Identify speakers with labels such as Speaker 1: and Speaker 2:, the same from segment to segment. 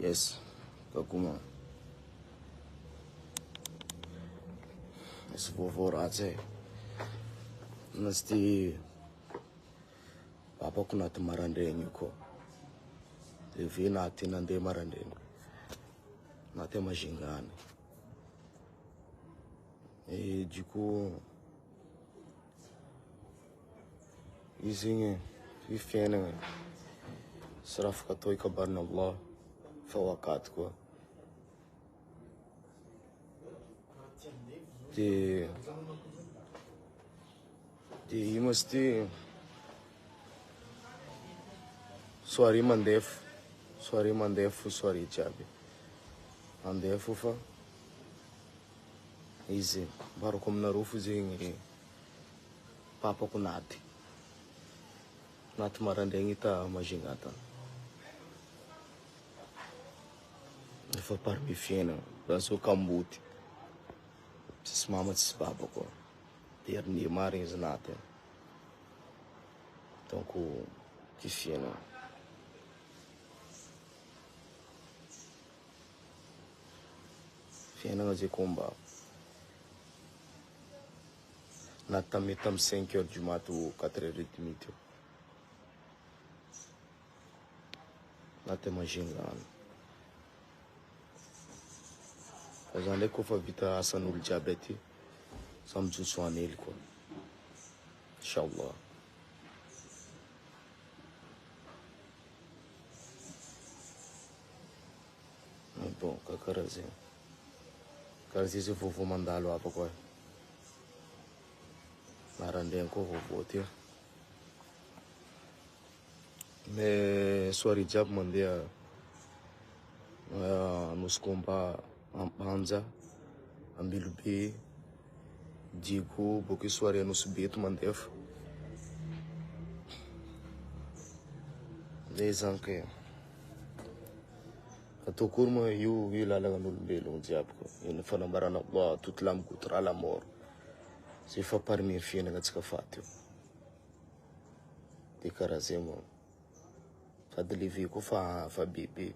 Speaker 1: Yes, kakuma. Esse vovô ratsay. Nasty papa kuna tumarandeng ko. Devi nati nande marandeng. Nate majingane. E du coup izinge vifena saraf katoi kabarna Allah fawakat ko. De imasti soari mandef soari chabi mandefu fa izi baro kom na rufu zingi papa kunati nat marandengi ta majingata fa parmi fiena raso kambuti sis mama sis baba ko ter ni mari znate donc ki fiena ngazi komba natamitam 5 heures du matin ou 4 heures du matin nate majingana azande ko fa vita asanul diabete samju soanel ko inshallah bon kakarazi se vovô mandalo hapa kwa marandeng ko vovô tio me soari jab mandia nos komba ampanza ambilubi digo boki soari nos beto mandef desanke atokurma yu lalaga nul belo diab ko in fanambarana Allah tutlam kutra la mort si fa parmi fina gatska fatio de karazemo fadlivi ko fa bibi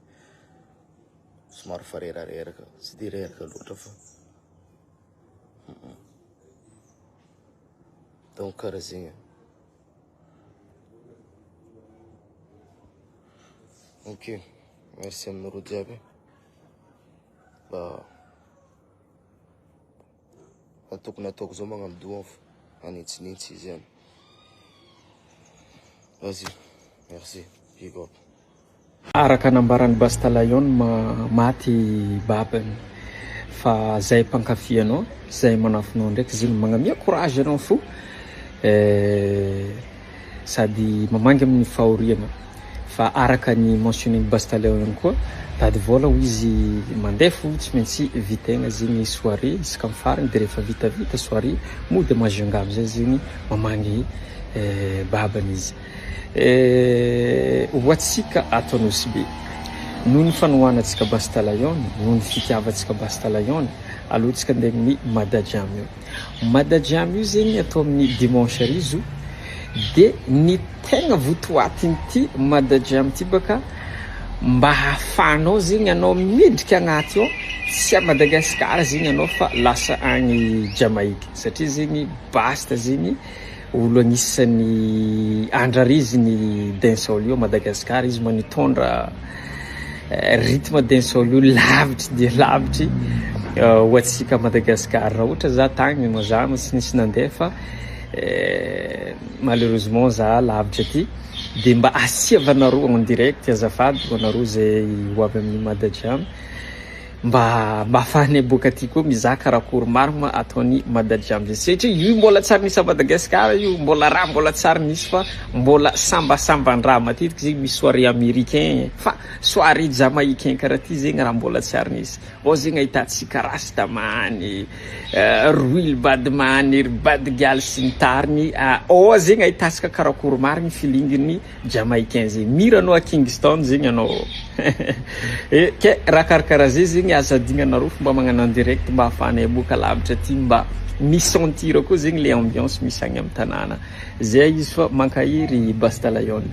Speaker 1: smar farera erka si dire erka luta fa donc karazinha ok. Merci Amnuru Diaby. Atok na tok zo mga mduof. Anits zen. Vas-y. Merci. Big up.
Speaker 2: Araka nambaran'ny Bastalayon maty babany fa zay mpankafianao zay manafinao ndraiky zany magnamia courage anao fo sady mamangy amin'ny fahoriana fa araka ny mentionné Bastalayon koa tady vola ho izy mandefo tsy maintsy vitegna zegny soirée isaka mifariny de rehefa vita soirée mody majungamy zay zegny mamangy babany izy hoatsika ato Anosy Be noho ny fanohanatsika Bastalayon noho ny fitiavatsika Bastalayon alohantsika andeha amin'ny Madajamy Madajamy io zegny atao amin'ny dimanche rizo de ny tegna votoatin'ity Madajamy ty baka mba hafanao zegny anao midrika agnaty ao tsy a Madagasikara zegny anao fa lasa agny Jamaïque satria zegny basta zegny olo anisan'ny andrariziny dancehall io Madagasikara izy manitondra rythme dancehall io lavitry dia lavitry hoatsika Madagasikara ohatra za tagny mazama tsy nisy nandeha fa malheureusement za lavitra aty de mba asiavanareo en direct azafady anareo zay ho avy amin'ny Madajamy mba afahany boka aty koa mizaha karakory maro ataony Madajamy satria io mbola tsara nisy Madagasikara io mbola raha mbola tsara nisy fa mbola sambasamban-draha matetiky zegny misy soirée américain fa soirée jamaïcain karaha ty zegny raha mbola tsara nisy ao zegny ahitantsika Rastamany Ruil Badmany Badgal sy ny tariny ao zegny ahitantsika karakory maro ny filinginy jamaïcain zegny miranao a Kingston zegny anao ke raha karakaraha zay zegny azadignanareo fomba magnano en direct mba ahafahanay boka lavitra ty mba misentir koa zegny le ambiance misy agny amin'ny tanàna zay izy fa mankahiry Bastalayon